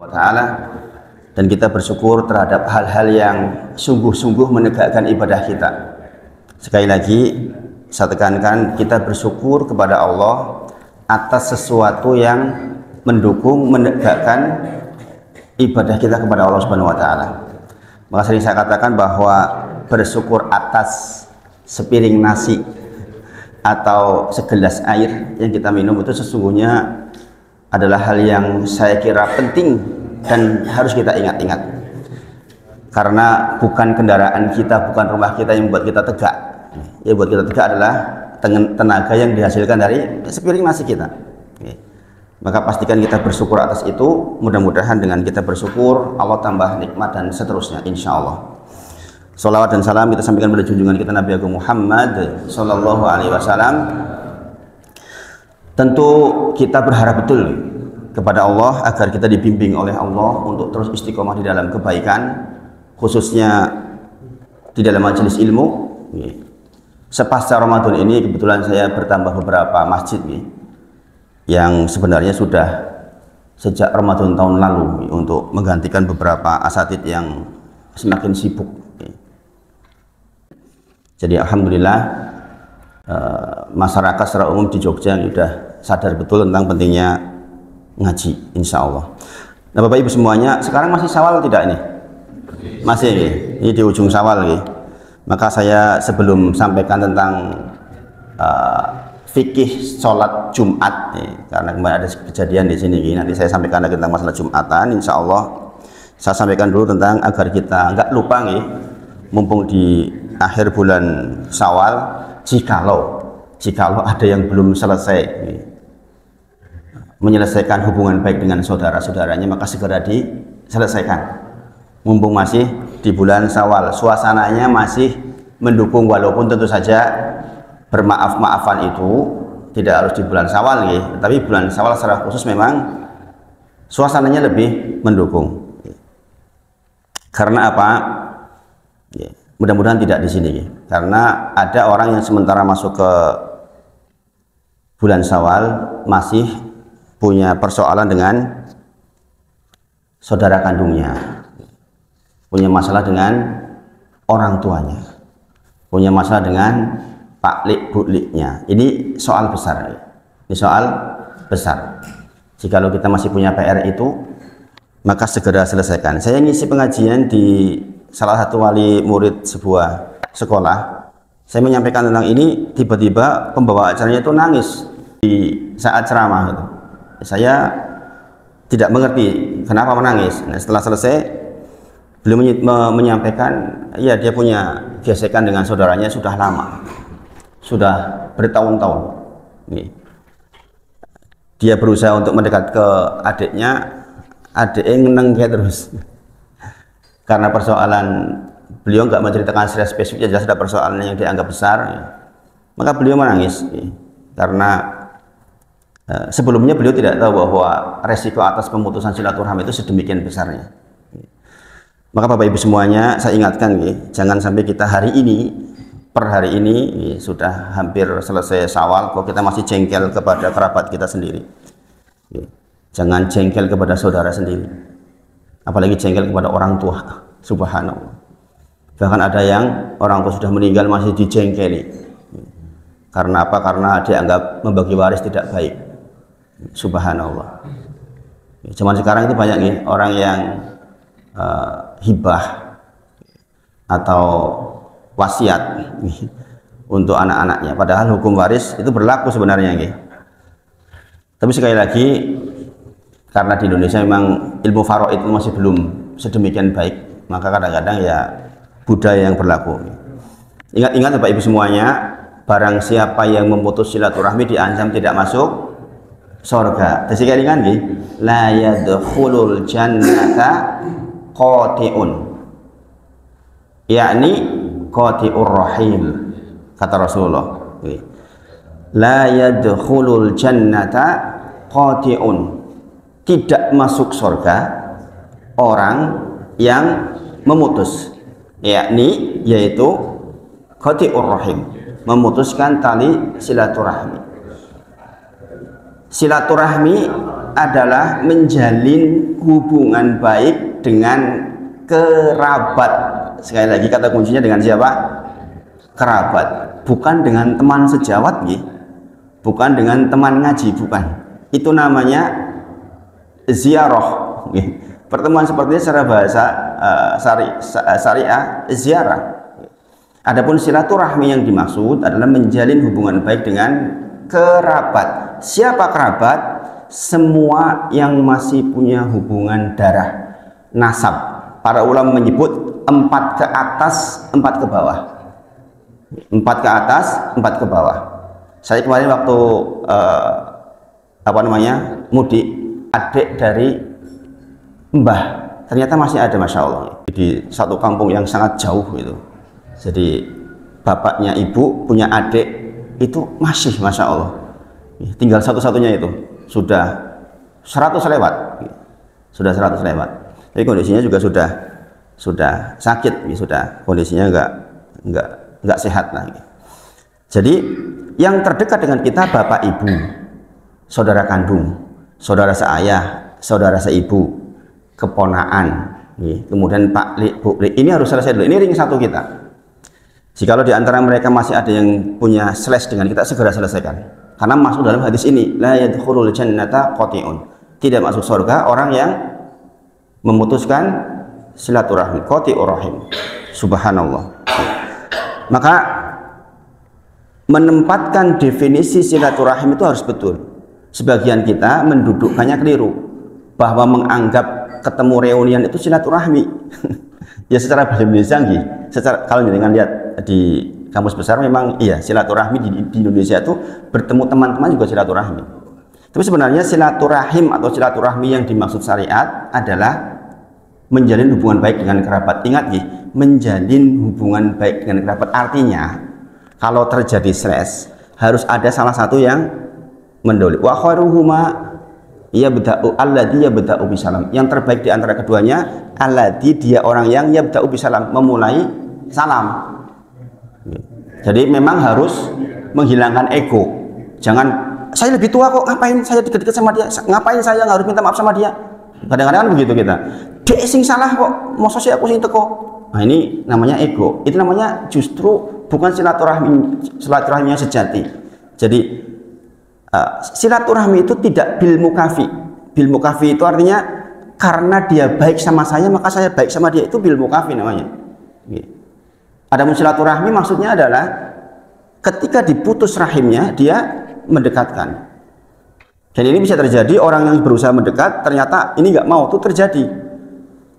Ta'ala, dan kita bersyukur terhadap hal-hal yang sungguh-sungguh menegakkan ibadah kita. Sekali lagi saya tekankan, kita bersyukur kepada Allah atas sesuatu yang mendukung, menegakkan ibadah kita kepada Allah Subhanahu wa Ta'ala. Maka sering saya katakan bahwa bersyukur atas sepiring nasi atau segelas air yang kita minum itu sesungguhnya adalah hal yang saya kira penting dan harus kita ingat-ingat, karena bukan kendaraan kita, bukan rumah kita yang membuat kita tegak. Yang buat kita tegak adalah tenaga yang dihasilkan dari sepiring nasi kita. Maka pastikan kita bersyukur atas itu. Mudah-mudahan dengan kita bersyukur Allah tambah nikmat dan seterusnya, insya Allah. Salawat dan salam kita sampaikan pada junjungan kita Nabi Agung Muhammad Sallallahu Alaihi Wasallam. Tentu kita berharap betul kepada Allah agar kita dibimbing oleh Allah untuk terus istiqomah di dalam kebaikan, khususnya di dalam majelis ilmu. Sepasca Ramadan ini kebetulan saya bertambah beberapa masjid yang sebenarnya sudah sejak Ramadan tahun lalu untuk menggantikan beberapa asatid yang semakin sibuk. Jadi alhamdulillah masyarakat secara umum di Jogja sudah sadar betul tentang pentingnya ngaji, insya Allah. Nah Bapak Ibu semuanya, sekarang masih Syawal tidak ini? Masih ini di ujung Syawal Maka saya sebelum sampaikan tentang fikih sholat Jumat karena kemarin ada kejadian di sini nanti saya sampaikan lagi tentang masalah Jumatan, insya Allah. Saya sampaikan dulu tentang agar kita nggak lupa mumpung di akhir bulan Syawal, jikalau ada yang belum selesai menyelesaikan hubungan baik dengan saudara-saudaranya, maka segera diselesaikan mumpung masih di bulan Syawal, suasananya masih mendukung, walaupun tentu saja bermaaf-maafan itu tidak harus di bulan Syawal tapi bulan Syawal secara khusus memang suasananya lebih mendukung. Karena apa? Mudah-mudahan tidak di sini karena ada orang yang sementara masuk ke bulan Syawal masih punya persoalan dengan saudara kandungnya, punya masalah dengan orang tuanya, punya masalah dengan pak lik bu liknya. Ini soal besar. Ini soal besar. Jikalau kita masih punya PR itu, maka segera selesaikan. Saya ngisi pengajian di salah satu wali murid sebuah sekolah. Saya menyampaikan tentang ini, tiba-tiba pembawa acaranya itu nangis di saat ceramah Saya tidak mengerti kenapa menangis. Nah, setelah selesai beliau menyampaikan, ya dia punya gesekan dengan saudaranya sudah lama, sudah bertahun-tahun. Dia berusaha untuk mendekat ke adiknya, adiknya nengke terus. Karena persoalan beliau nggak menceritakan secara spesifik, jelas ada persoalan yang dianggap besar, maka beliau menangis karena sebelumnya beliau tidak tahu bahwa resiko atas pemutusan silaturahmi itu sedemikian besarnya. Maka Bapak Ibu semuanya, saya ingatkan jangan sampai kita hari ini, per hari ini sudah hampir selesai Syawal kok kita masih jengkel kepada kerabat kita sendiri. Jangan jengkel kepada saudara sendiri, apalagi jengkel kepada orang tua. Subhanallah. Bahkan ada yang orang tua sudah meninggal masih dijengkeli. Karena apa? Karena dianggap membagi waris tidak baik. Subhanallah. Zaman sekarang itu banyak orang yang hibah atau wasiat untuk anak-anaknya, padahal hukum waris itu berlaku sebenarnya Tapi sekali lagi, karena di Indonesia memang ilmu faraid itu masih belum sedemikian baik, maka kadang-kadang ya budaya yang berlaku. Ingat-ingat Bapak Ibu semuanya, barang siapa yang memutus silaturahmi diancam tidak masuk surga. Sekali kan la yadkhulul jannata qati'un, yakni qati'ur rahim, kata Rasulullah. La yadkhulul jannata qati'un, tidak masuk surga orang yang memutus, yakni yaitu qati'ur rahim, memutuskan tali silaturahmi. Silaturahmi adalah menjalin hubungan baik dengan kerabat. Sekali lagi kata kuncinya dengan siapa? Kerabat, bukan dengan teman sejawat, bukan dengan teman ngaji, bukan. Itu namanya ziarah. Pertemuan seperti ini secara bahasa syariah ziarah. Adapun silaturahmi yang dimaksud adalah menjalin hubungan baik dengan kerabat. Siapa kerabat? Semua yang masih punya hubungan darah, nasab. Para ulama menyebut 4 ke atas, 4 ke bawah. 4 ke atas, 4 ke bawah. Saya kemarin waktu mudik, adik dari mbah ternyata masih ada, masya Allah, di satu kampung yang sangat jauh itu. Jadi bapaknya ibu punya adik itu masih, masya Allah, tinggal satu-satunya itu sudah 100 lewat, sudah 100 lewat. Tapi kondisinya juga sudah sakit, sudah kondisinya enggak sehat lah. Jadi yang terdekat dengan kita bapak ibu, saudara kandung, saudara seayah, saudara seibu, keponaan, kemudian Pak Li, Bu Li, ini harus selesai dulu. Ini ring satu kita. Jikalau di antara mereka masih ada yang punya slash dengan kita, segera selesaikan. Karena masuk dalam hadis ini, la yadkhulul jannata qati'un. Tidak masuk surga orang yang memutuskan silaturahmi, qati'ur rahim. Subhanallah. Maka menempatkan definisi silaturahim itu harus betul. Sebagian kita mendudukkannya keliru, bahwa menganggap ketemu reunian itu silaturahmi. Ya secara bahasa Indonesia, secara kalau dengan lihat di kamus besar memang iya, silaturahmi di Indonesia itu bertemu teman-teman juga silaturahmi. Tapi sebenarnya silaturahim atau silaturahmi yang dimaksud syariat adalah menjalin hubungan baik dengan kerabat. Ingat menjalin hubungan baik dengan kerabat artinya kalau terjadi stres harus ada salah satu yang mendahului. Wa khairuhuma yabda'u alladhi yabda'u bisalam. Yang terbaik di antara keduanya alladhi, dia orang yang yabda'u bisalam, memulai salam. Jadi memang harus menghilangkan ego. Jangan saya lebih tua kok, ngapain saya deket-deket sama dia, ngapain saya harus minta maaf sama dia. Kadang-kadang kan begitu kita, dia sing salah kok, masa sih aku sing teko. Nah ini namanya ego. Itu namanya justru bukan silaturahmi yang sejati. Jadi silaturahmi itu tidak bil mukafi. Bil mukafi itu artinya karena dia baik sama saya maka saya baik sama dia, itu bil mukafi namanya. Ada silaturahmi maksudnya adalah ketika diputus rahimnya dia mendekatkan. Dan ini bisa terjadi, orang yang berusaha mendekat ternyata ini nggak mau, itu terjadi.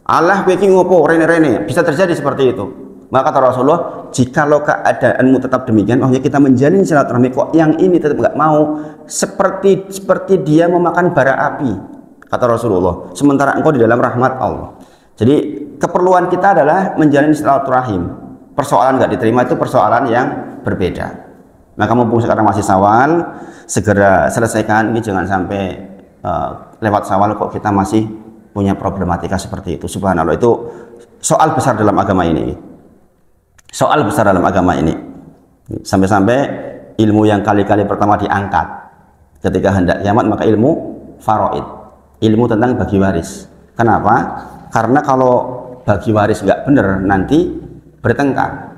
Allah waking ngopo rene-rene, bisa terjadi seperti itu. Maka kata Rasulullah, jikalau keadaanmu tetap demikian, maksudnya kita menjalin silaturahmi kok yang ini tetap nggak mau, seperti dia memakan bara api, kata Rasulullah. Sementara engkau di dalam rahmat Allah. Jadi keperluan kita adalah menjalin silaturahim. Persoalan nggak diterima itu persoalan yang berbeda. Maka mumpung sekarang masih Syawal, segera selesaikan ini, jangan sampai lewat Syawal kok kita masih punya problematika seperti itu. Subhanallah, itu soal besar dalam agama ini. Soal besar dalam agama ini. Sampai-sampai ilmu yang kali-kali pertama diangkat ketika hendak kiamat, maka ilmu faraid, ilmu tentang bagi waris. Kenapa? Karena kalau bagi waris nggak benar nanti bertengkar.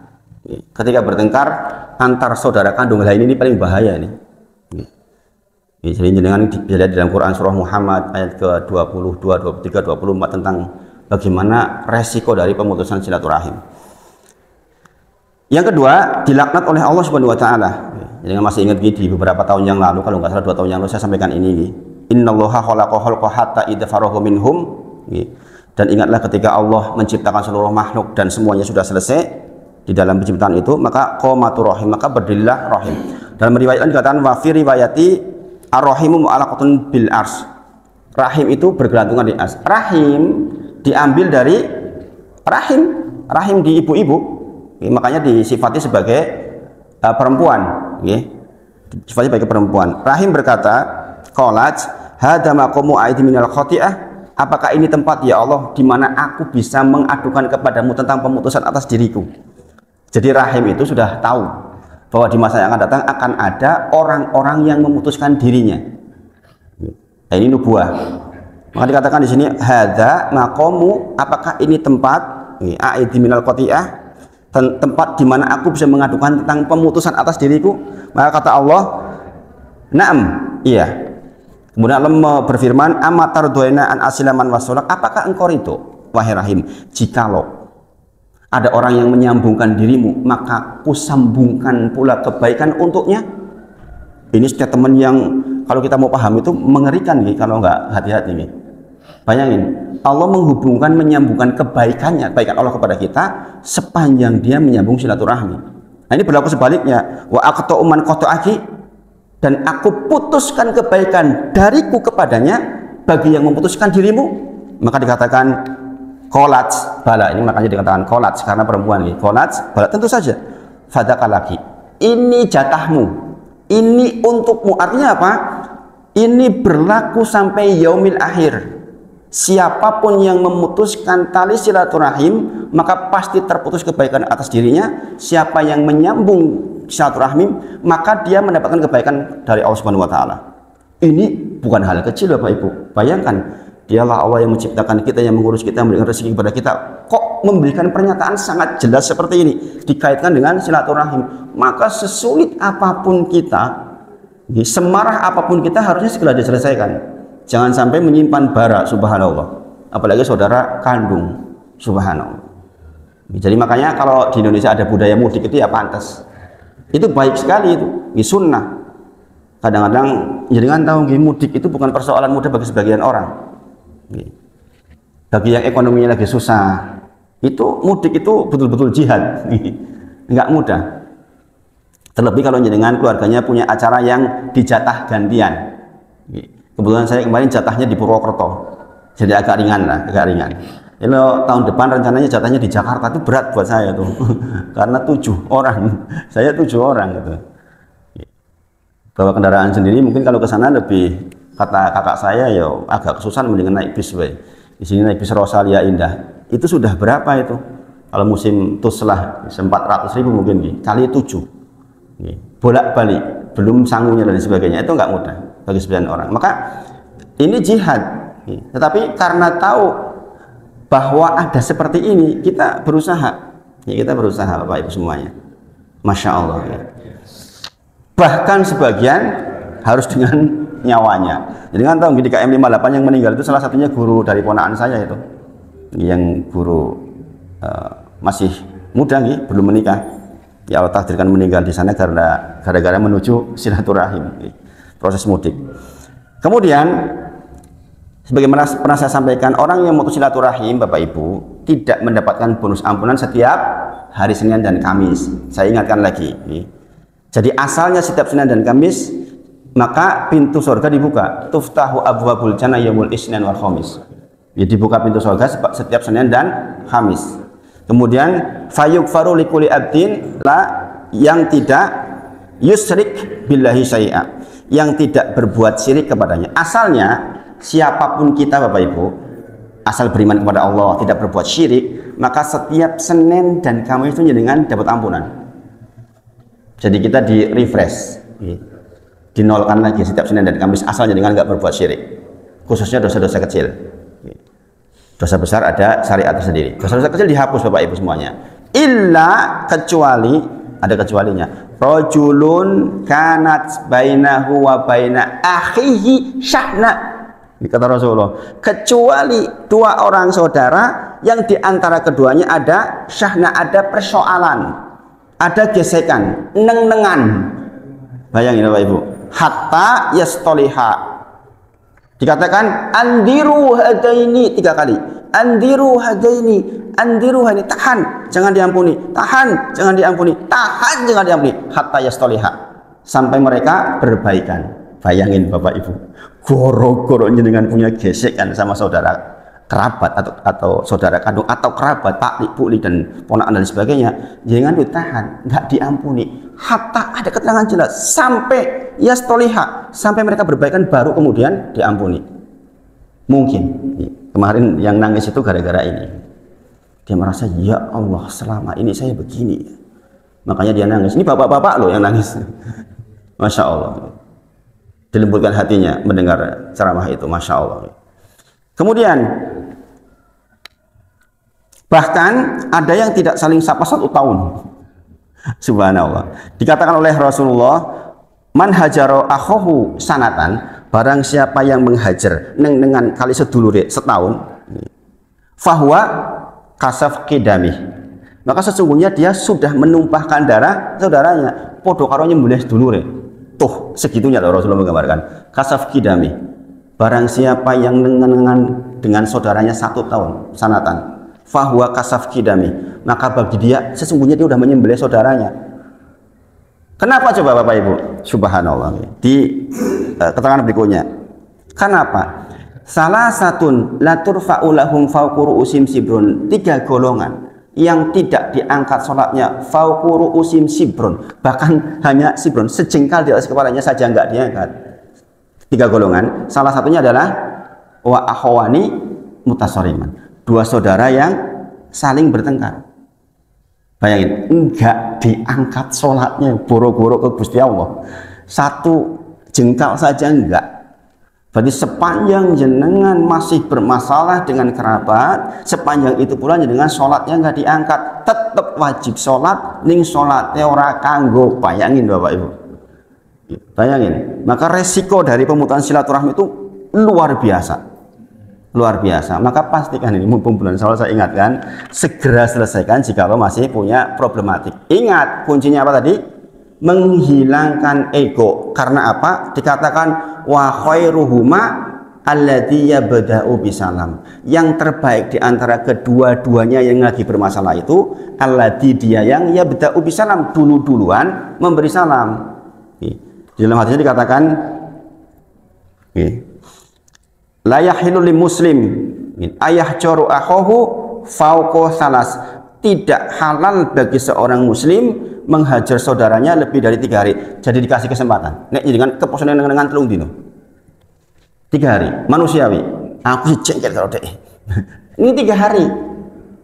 Ketika bertengkar antar saudara kandung, lah ini paling bahaya nih. Jadi dengan dilihat dalam Quran surah Muhammad ayat ke-22, 23, 24 tentang bagaimana resiko dari pemutusan silaturahim. Yang kedua, dilaknat oleh Allah Subhanahu wa taala. Jadi masih ingat di beberapa tahun yang lalu, kalau nggak salah 2 tahun yang lalu saya sampaikan ini. Innallaha khalaqa khalqa hatta idza farahu minhum. Dan ingatlah ketika Allah menciptakan seluruh makhluk dan semuanya sudah selesai di dalam penciptaan itu, maka qomatur rahim, maka berdirilah rahim. Dalam riwayat lain dikatakan wa fi riwayati ar-rahimu mu'alaqatun bil ars. Rahim itu bergelantungan di ars. Rahim diambil dari rahim di ibu-ibu. Makanya disifati sebagai perempuan, sifati sebagai perempuan. Rahim berkata, qalat hadza maqamu aidi minal khati'ah. Apakah ini tempat ya Allah di mana aku bisa mengadukan kepadamu tentang pemutusan atas diriku? Jadi rahim itu sudah tahu bahwa di masa yang akan datang akan ada orang-orang yang memutuskan dirinya. Nah, ini nubuah. Maka dikatakan di sini hadza maqamu, apakah ini tempat a'idhi minal qati'ah, tempat di mana aku bisa mengadukan tentang pemutusan atas diriku. Maka kata Allah, na'am, iya. Kemudian Allah berfirman, amatar doina an asilaman wasolak, apakah engkau itu wahai rahim, jikalau ada orang yang menyambungkan dirimu, maka kusambungkan pula kebaikan untuknya. Ini statement yang kalau kita mau paham itu mengerikan nih, kalau nggak hati-hati nih. Bayangin, Allah menghubungkan, menyambungkan kebaikannya, kebaikan Allah kepada kita sepanjang dia menyambung silaturahmi. Nah, ini berlaku sebaliknya. Wa aqta'u man qata'aki, dan aku putuskan kebaikan dariku kepadanya bagi yang memutuskan dirimu. Maka dikatakan kolats bala, ini makanya dikatakan kolats karena perempuan ini. Kolats bala, tentu saja. Fadakalaki, ini jatahmu, ini untukmu. Artinya apa? Ini berlaku sampai yaumil akhir. Siapapun yang memutuskan tali silaturahim, maka pasti terputus kebaikan atas dirinya. Siapa yang menyambung silaturahim, maka dia mendapatkan kebaikan dari Allah Subhanahu wa taala. Ini bukan hal kecil Bapak Ibu. Bayangkan, dialah Allah yang menciptakan kita, yang mengurus kita, memberikan rezeki kepada kita, kok memberikan pernyataan sangat jelas seperti ini dikaitkan dengan silaturahim. Maka sesulit apapun kita, semarah apapun kita, harusnya segera diselesaikan. Jangan sampai menyimpan bara, subhanallah, apalagi saudara kandung, subhanallah. Jadi makanya kalau di Indonesia ada budaya mudik itu ya pantas, itu baik sekali, itu ini sunnah. Kadang-kadang jangan tahu, mudik itu bukan persoalan mudah bagi sebagian orang. Bagi yang ekonominya lagi susah, itu mudik itu betul-betul jihad, nggak mudah. Terlebih kalau jenengan keluarganya punya acara yang dijatah gantian. Kebetulan saya kemarin jatahnya di Purwokerto, jadi agak ringan lah, agak ringan. Kalau tahun depan rencananya jatahnya di Jakarta, itu berat buat saya tuh, karena 7 orang, saya 7 orang gitu. Bawa kendaraan sendiri, mungkin kalau ke sana lebih, kata kakak saya ya agak kesusahan, mendingan naik bis we. Di sini naik bis Rosalia Indah, itu sudah berapa itu? Kalau musim tuslah 400.000 mungkin, kali 7, bolak-balik, belum sangunya dan sebagainya, itu nggak mudah bagi sebagian orang. Maka ini jihad, tetapi karena tahu bahwa ada seperti ini, kita berusaha, kita berusaha Bapak Ibu semuanya, Masya Allah. Bahkan sebagian harus dengan nyawanya. Jadi kan tahu di KM 58 yang meninggal itu salah satunya guru dari ponakan saya itu, yang guru masih muda nih, belum menikah. Ya Allah takdirkan meninggal di sana karena gara-gara menuju silaturahim, proses mudik. Kemudian sebagaimana pernah saya sampaikan, orang yang memutus silaturahim Bapak Ibu tidak mendapatkan bonus ampunan setiap hari Senin dan Kamis. Saya ingatkan lagi, jadi asalnya setiap Senin dan Kamis maka pintu surga dibuka, tuftahu abwabul jannah yaumul isnin wal khamis. Ya, dibuka pintu surga setiap Senin dan Kamis. Kemudian fayughfaru likulli abdin la, yang tidak yusrik billahi syai'a, yang tidak berbuat syirik kepadanya. Asalnya siapapun kita Bapak Ibu, asal beriman kepada Allah, tidak berbuat syirik, maka setiap Senin dan Kamis itu jenengan dapat ampunan. Jadi kita di refresh, dinolkan lagi setiap Senin dan Kamis, asal jenengan nggak berbuat syirik, khususnya dosa-dosa kecil. Dosa besar ada syariat tersendiri, dosa-dosa kecil dihapus Bapak Ibu semuanya, illa, kecuali, ada kecualinya, rajulun kanat bainahu wa baina akhihi syahna, kata Rasulullah, kecuali 2 orang saudara yang diantara keduanya ada syahna, ada persoalan, ada gesekan, neng-nengan. Bayangin Bapak Ibu, hatta yastoliha, dikatakan andiru hadaini 3 kali, andiru hadaini, andiru hadaini, tahan jangan diampuni, tahan jangan diampuni, tahan jangan diampuni, hatta yastoliha, sampai mereka berbaikan. Bayangin Bapak Ibu, goro-goro jenengan punya gesekan sama saudara kerabat atau saudara kandung atau kerabat, pak, ibu, dan ponakan dan sebagainya, jangan ditahan, nggak diampuni, hatta, ada keterangan jelas, sampai yastoliha, sampai mereka berbaikan baru kemudian diampuni. Mungkin kemarin yang nangis itu gara-gara ini, dia merasa ya Allah selama ini saya begini, makanya dia nangis. Ini bapak-bapak loh yang nangis. Masya Allah. dilembutkan hatinya mendengar ceramah itu, masya Allah. Kemudian bahkan ada yang tidak saling sapa 1 tahun. Subhanallah. Dikatakan oleh Rasulullah, man hajaro akhohu sanatan, barang siapa yang menghajar dengan kali sedulure setahun, fahuwa kasaf kidamih, maka sesungguhnya dia sudah menumpahkan darah saudaranya, podo karo nyembelih sedulure. Tuh segitunya loh Rasulullah menggambarkan kasaf kidamih, barang siapa yang dengan saudaranya 1 tahun sanatan, fahuwa kasaf kidami, maka bagi dia sesungguhnya dia sudah menyembelih saudaranya. Kenapa coba Bapak Ibu? Subhanallah. Di keterangan berikutnya, kenapa? Salah satun latur faulahum fauquru usim sibrun, 3 golongan yang tidak diangkat sholatnya fauquru usim sibrun, bahkan hanya sibrun, sejengkal di atas kepalanya saja enggak diangkat. 3 golongan, salah satunya adalah wa akhwani mutasoriman, 2 saudara yang saling bertengkar. Bayangin, enggak diangkat sholatnya, boro-boro ke Gusti Allah, 1 jengkal saja enggak. Berarti sepanjang jenengan masih bermasalah dengan kerabat, sepanjang itu pula jenengan sholatnya enggak diangkat, tetap wajib sholat, ning sholatnya ora kanggo. Bayangin Bapak Ibu, bayangin. Maka resiko dari pemutusan silaturahmi itu luar biasa. Luar biasa. Maka pastikan ini, mumpung bulan Syawal saya ingatkan, segera selesaikan jika lo masih punya problematik. Ingat kuncinya apa tadi? Menghilangkan ego. Karena apa? Dikatakan wa khairuhuma alladzi yabda'u bisalam. Yang terbaik di antara kedua-duanya yang lagi bermasalah itu alladzi, dia yang yabda'u bisalam, dulu-duluan memberi salam. Di dalam hadisnya dikatakan la yahilu li muslim ayah joru akhohu fauqo salas, tidak halal bagi seorang muslim menghajar saudaranya lebih dari 3 hari. Jadi dikasih kesempatan, nek dengan keposonan dengan telung dino 3 hari, manusiawi. Aku sih jengkel kalau deh. Ini 3 hari.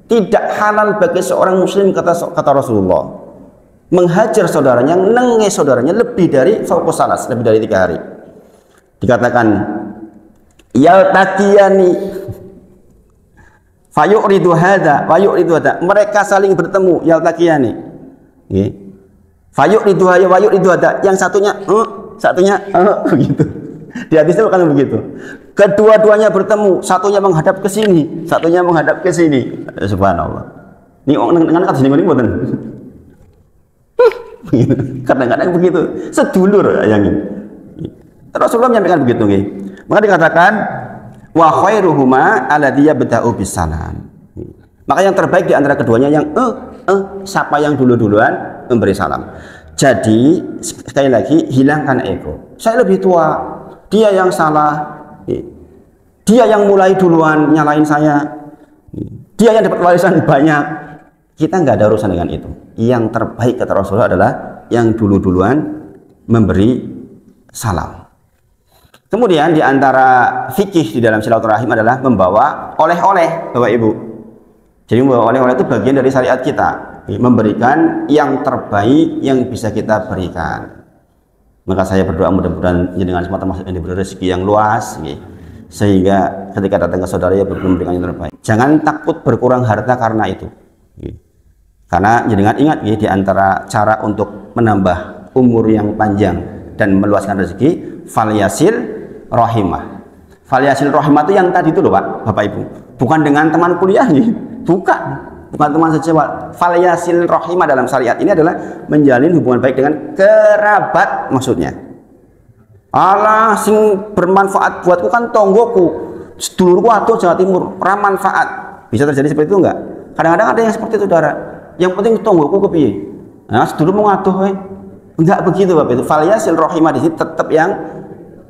Tidak halal bagi seorang muslim, kata Rasulullah, menghajar saudaranya, nenge saudaranya lebih dari fauqo salas, lebih dari 3 hari. Dikatakan yaltaqiyani fayuridu hadza wa yuridu hadza, mereka saling bertemu, yaltaqiyani nggih, fayuridu hadza wa yuridu hadza, yang satunya begitu. Di hadisnya bukan begitu, kedua-duanya bertemu, satunya menghadap ke sini, satunya menghadap ke sini. Subhanallah. Ini dengan kata sini mboten. Kadang-kadang begitu, sedulur yang ini. Rasulullah menyampaikan begitu nggih. Maka dikatakan wa khairuhuma alladzi yabda'u bisalam. Maka yang terbaik di antara keduanya yang siapa yang dulu-duluan memberi salam. Jadi sekali lagi, hilangkan ego. Saya lebih tua, dia yang salah, dia yang mulai duluan nyalain saya, dia yang dapat warisan banyak. Kita nggak ada urusan dengan itu. Yang terbaik kata Rasulullah adalah yang dulu-duluan memberi salam. Kemudian di antara fikih di dalam silaturahim adalah membawa oleh-oleh, Bapak Ibu. Jadi membawa oleh-oleh itu bagian dari syariat kita, memberikan yang terbaik yang bisa kita berikan. Maka saya berdoa mudah-mudahan dengan semua termasuk yang diberi rezeki yang luas, sehingga ketika datang ke saudara ya memberikan yang terbaik. Jangan takut berkurang harta karena itu. Karena jangan ingat di antara cara untuk menambah umur yang panjang dan meluaskan rezeki, falyasil rahimah. Falyasil rahimah itu yang tadi itu loh Pak, Bapak Ibu. Bukan dengan teman kuliah nih, bukan teman sejawat. Falyasil rahimah dalam syariat ini adalah menjalin hubungan baik dengan kerabat maksudnya. Allah sing bermanfaat buatku kan tonggoku, sedulurku atau Jawa Timur, ramanfaat. Bisa terjadi seperti itu enggak? Kadang-kadang ada yang seperti itu, saudara. Yang penting tonggoku kepiye. Nah, sedulur mau ngatuh enggak begitu Bapak itu. Falyasil rahimah di sini tetap yang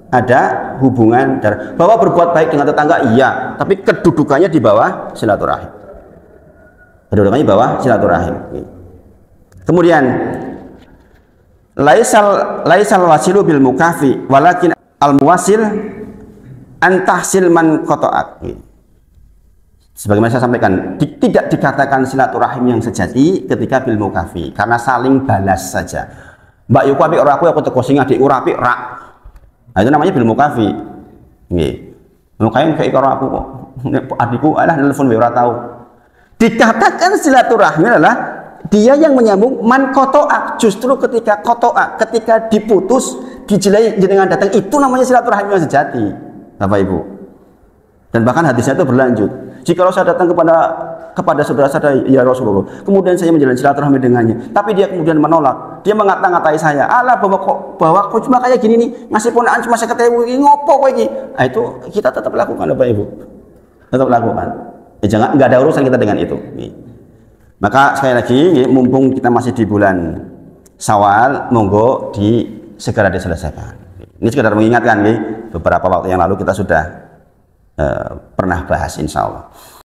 ada hubungan darah. Bahwa berbuat baik dengan tetangga iya, tapi kedudukannya di bawah silaturahim. Kedudukannya di bawah silaturahim. Kemudian laisal wasilu bil mukafi walakin al muwasil antahsil man qata'ak. Sebagaimana saya sampaikan, tidak dikatakan silaturahim yang sejati ketika bil mukafi, karena saling balas saja. Mbak Yuku apik ora aku teko sing adik ora apik rak. Nah, itu namanya bil mukafi. Nggih. Mukain kayak karo aku kok. Adikku alah nelpon ora tahu. Dikatakan silaturahmi adalah dia yang menyambung man kotoa. Justru ketika kotoa, ketika diputus, dijelai jenengan datang, itu namanya silaturahmi yang sejati, Bapak Ibu. Dan bahkan hadisnya itu berlanjut. Jikalau saya datang kepada saudara saya, ya Rasulullah, kemudian saya menjalin silaturahmi dengannya, tapi dia kemudian menolak, dia mengata-ngatai saya, alah bahwa kok cuma kayak gini nih, ngasih ponaan cuma 50.000 ini, ngopo kowe iki. Nah, itu kita tetap lakukan, Bapak Ibu. Tetap lakukan. Ya, jangan, nggak ada urusan kita dengan itu. Maka sekali lagi, mumpung kita masih di bulan Syawal, monggo segera diselesaikan. Ini sekedar mengingatkan, beberapa waktu yang lalu kita sudah pernah bahas, insya Allah.